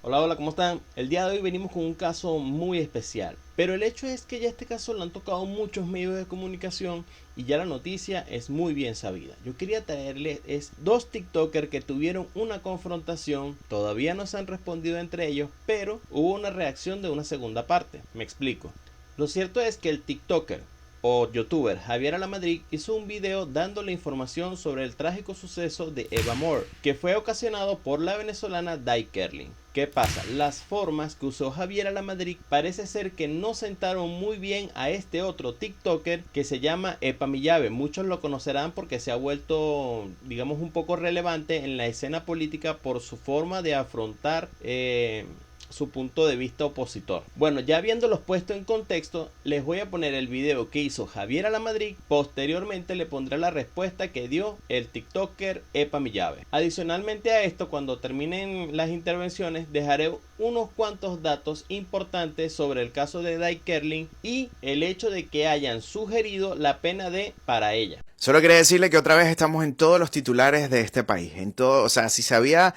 Hola, hola, ¿cómo están? El día de hoy venimos con un caso muy especial, pero el hecho es que ya este caso lo han tocado muchos medios de comunicación y ya la noticia es muy bien sabida. Yo quería traerles dos TikTokers que tuvieron una confrontación, todavía no se han respondido entre ellos, pero hubo una reacción de una segunda parte. Me explico. Lo cierto es que el TikToker o youtuber Javier Alamadrid hizo un video dándole información sobre el trágico suceso de Eva Moore, que fue ocasionado por la venezolana Dai Kerlin. ¿Qué pasa? Las formas que usó Javier Alamadrid parece ser que no sentaron muy bien a este otro TikToker que se llama Epa Millave. Muchos lo conocerán porque se ha vuelto, digamos, un poco relevante en la escena política por su forma de afrontar su punto de vista opositor. Bueno, ya habiéndolos puesto en contexto, les voy a poner el video que hizo Javier Alamadrid. Posteriormente le pondré la respuesta que dio el TikToker Epa Millave. Adicionalmente a esto, cuando terminen las intervenciones, dejaré unos cuantos datos importantes sobre el caso de Dai Kerlin y el hecho de que hayan sugerido la pena de para ella. Solo quería decirle que otra vez estamos en todos los titulares de este país. En todo, o sea, si se había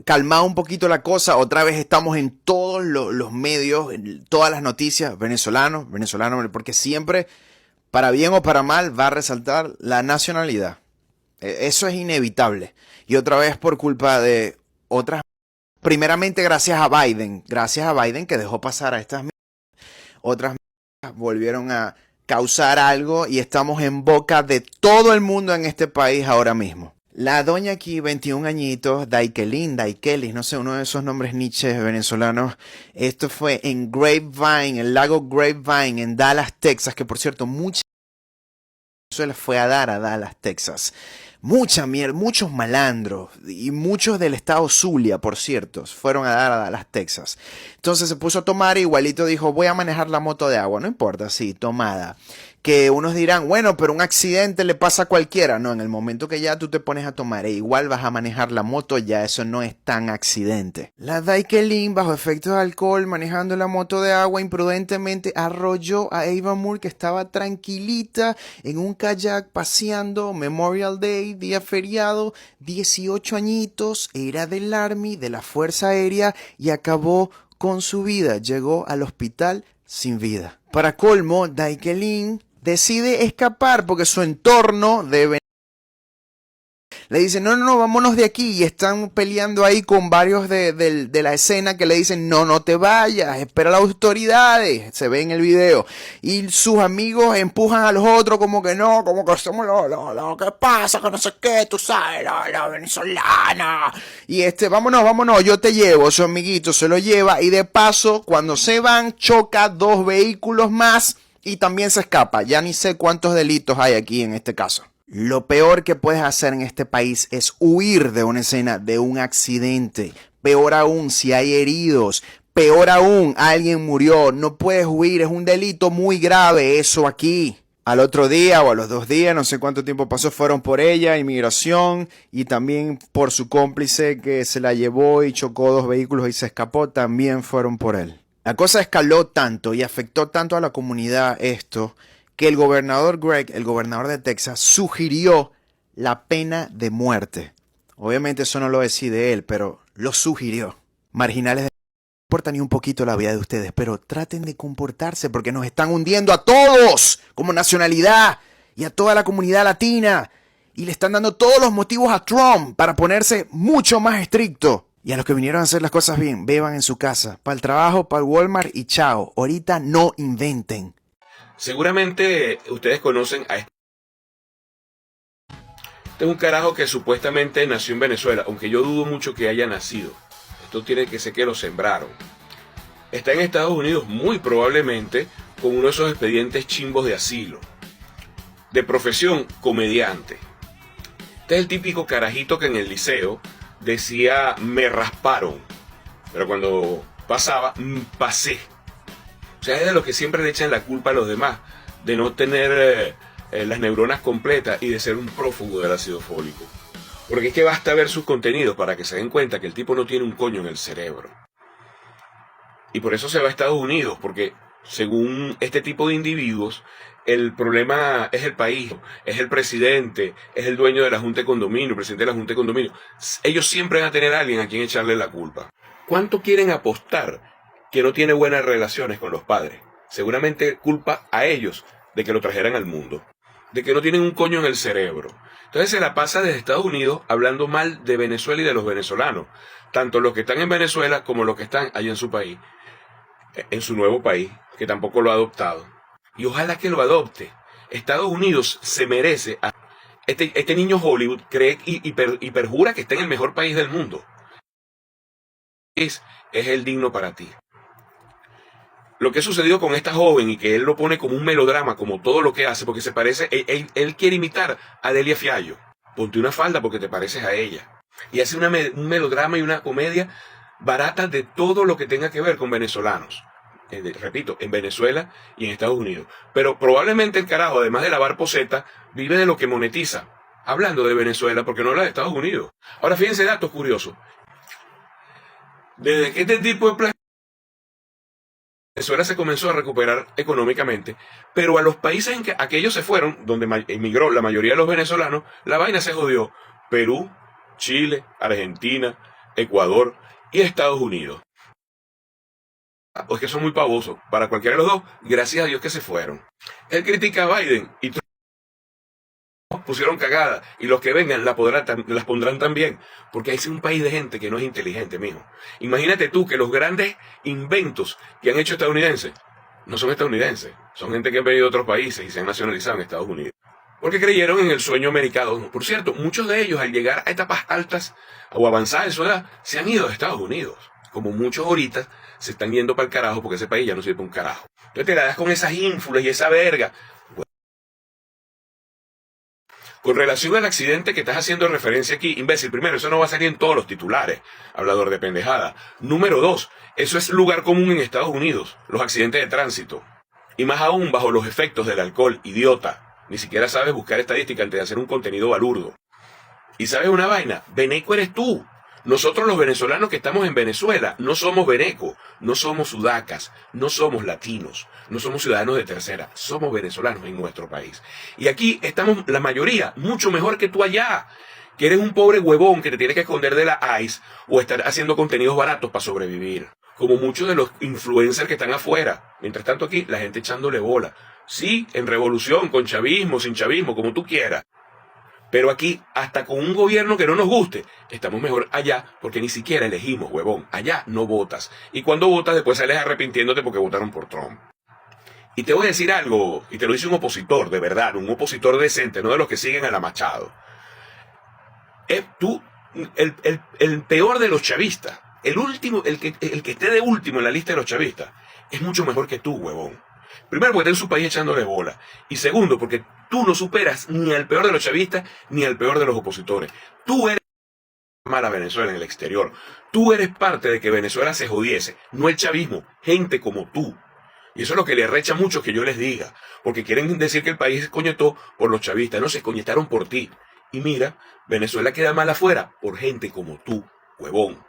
calmado un poquito la cosa, otra vez estamos en todos los medios, en todas las noticias, venezolanos, porque siempre, para bien o para mal, va a resaltar la nacionalidad. Eso es inevitable. Y otra vez por culpa de otras, primeramente gracias a Biden que dejó pasar a estas otras volvieron a causar algo y estamos en boca de todo el mundo en este país ahora mismo. La doña aquí, 21 añitos, Daikelin, no sé, uno de esos nombres Nietzsche venezolanos. Esto fue en Grapevine, el lago Grapevine, en Dallas, Texas, que por cierto, mucha Venezuela fue a dar a Dallas, Texas. Mucha mierda, muchos malandros y muchos del estado Zulia, por cierto, fueron a dar a Dallas, Texas. Entonces se puso a tomar y igualito dijo, voy a manejar la moto de agua, no importa, sí, tomada. Que unos dirán, bueno, pero un accidente le pasa a cualquiera. No, en el momento que ya tú te pones a tomar e igual vas a manejar la moto, ya eso no es tan accidente. La Daikelin, bajo efectos de alcohol, manejando la moto de agua, imprudentemente arrolló a Eva Moore, que estaba tranquilita en un kayak paseando. Memorial Day, día feriado, 18 añitos, era del Army, de la Fuerza Aérea, y acabó con su vida. Llegó al hospital sin vida. Para colmo, Daikelin decide escapar porque su entorno de le dicen, no, vámonos de aquí. Y están peleando ahí con varios de la escena que le dicen, no te vayas, espera a las autoridades. Se ve en el video. Y sus amigos empujan a los otros como que no, como que somos lo que pasa, que no sé qué, tú sabes, la venezolana. Y vámonos, yo te llevo. Su amiguito se lo lleva y de paso, cuando se van, choca dos vehículos más y también se escapa. Ya ni sé cuántos delitos hay aquí en este caso. Lo peor que puedes hacer en este país es huir de una escena, de un accidente. Peor aún, si hay heridos. Peor aún, alguien murió. No puedes huir, es un delito muy grave eso aquí. Al otro día o a los 2 días, no sé cuánto tiempo pasó, fueron por ella, inmigración, y también por su cómplice que se la llevó y chocó 2 vehículos y se escapó, también fueron por él. La cosa escaló tanto y afectó tanto a la comunidad esto, que el gobernador Greg, el gobernador de Texas, sugirió la pena de muerte. Obviamente eso no lo decide él, pero lo sugirió. Marginales, no importa ni un poquito la vida de ustedes, pero traten de comportarse porque nos están hundiendo a todos como nacionalidad y a toda la comunidad latina. Y le están dando todos los motivos a Trump para ponerse mucho más estricto. Y a los que vinieron a hacer las cosas bien, beban en su casa, para el trabajo, para el Walmart y chao. Ahorita no inventen. Seguramente ustedes conocen a este es un carajo que supuestamente nació en Venezuela, aunque yo dudo mucho que haya nacido. Esto tiene que ser que lo sembraron. Está en Estados Unidos muy probablemente con uno de esos expedientes chimbos de asilo. De profesión, comediante. Este es el típico carajito que en el liceo decía me rasparon, pero cuando pasaba, pasé. O sea, es de los que siempre le echan la culpa a los demás, de no tener las neuronas completas y de ser un prófugo del ácido fólico. Porque es que basta ver sus contenidos para que se den cuenta que el tipo no tiene un coño en el cerebro. Y por eso se va a Estados Unidos, porque según este tipo de individuos, el problema es el país, es el presidente, es el dueño de la Junta de Condominio, el presidente de la Junta de Condominio. Ellos siempre van a tener a alguien a quien echarle la culpa. ¿Cuánto quieren apostar que no tiene buenas relaciones con los padres? Seguramente culpa a ellos de que lo trajeran al mundo, de que no tienen un coño en el cerebro. Entonces se la pasa desde Estados Unidos hablando mal de Venezuela y de los venezolanos, tanto los que están en Venezuela como los que están allá en su país, en su nuevo país, que tampoco lo ha adoptado. Y ojalá que lo adopte. Estados Unidos se merece a este niño Hollywood cree y perjura que está en el mejor país del mundo. Es el digno para ti. Lo que ha sucedido con esta joven y que él lo pone como un melodrama, como todo lo que hace, porque se parece, él quiere imitar a Delia Fiallo. Ponte una falda porque te pareces a ella. Y hace un melodrama y una comedia barata de todo lo que tenga que ver con venezolanos. Repito, en Venezuela y en Estados Unidos. Pero probablemente el carajo, además de lavar poseta, vive de lo que monetiza. Hablando de Venezuela, porque no habla de Estados Unidos. Ahora fíjense datos curiosos. Desde que este tipo de Venezuela se comenzó a recuperar económicamente, pero a los países en que aquellos se fueron, donde emigró la mayoría de los venezolanos, la vaina se jodió. Perú, Chile, Argentina, Ecuador y Estados Unidos. O es que son muy pavosos. Para cualquiera de los dos, gracias a Dios que se fueron. Él critica a Biden y pusieron cagada, y los que vengan las pondrán también, porque es un país de gente que no es inteligente, mijo. Imagínate tú que los grandes inventos que han hecho estadounidenses no son estadounidenses, son gente que han venido de otros países y se han nacionalizado en Estados Unidos, porque creyeron en el sueño americano. Por cierto, muchos de ellos al llegar a etapas altas o avanzadas en su edad se han ido a Estados Unidos, como muchos ahorita se están yendo para el carajo porque ese país ya no sirve para un carajo. Entonces te la das con esas ínfulas y esa verga. Con relación al accidente que estás haciendo referencia aquí, imbécil, primero, eso no va a salir en todos los titulares, hablador de pendejada. Número 2, eso es lugar común en Estados Unidos, los accidentes de tránsito. Y más aún bajo los efectos del alcohol, idiota. Ni siquiera sabes buscar estadística antes de hacer un contenido balurdo. ¿Y sabes una vaina? Veneco eres tú. Nosotros los venezolanos que estamos en Venezuela no somos venecos, no somos sudacas, no somos latinos, no somos ciudadanos de tercera, somos venezolanos en nuestro país. Y aquí estamos la mayoría mucho mejor que tú allá, que eres un pobre huevón que te tienes que esconder de la ICE o estar haciendo contenidos baratos para sobrevivir, como muchos de los influencers que están afuera. Mientras tanto aquí la gente echándole bola. Sí, en revolución, con chavismo, sin chavismo, como tú quieras. Pero aquí, hasta con un gobierno que no nos guste, estamos mejor allá porque ni siquiera elegimos, huevón. Allá no votas. Y cuando votas, después sales arrepintiéndote porque votaron por Trump. Y te voy a decir algo, y te lo dice un opositor, de verdad, un opositor decente, no de los que siguen a la Machado. El peor de los chavistas, el que esté de último en la lista de los chavistas, es mucho mejor que tú, huevón. Primero, porque está en su país echándole bola. Y segundo, porque tú no superas ni al peor de los chavistas ni al peor de los opositores. Tú eres mala Venezuela en el exterior. Tú eres parte de que Venezuela se jodiese, no el chavismo, gente como tú. Y eso es lo que le arrecha mucho que yo les diga, porque quieren decir que el país se coñetó por los chavistas. No, se coñetaron por ti. Y mira, Venezuela queda mal afuera por gente como tú, huevón.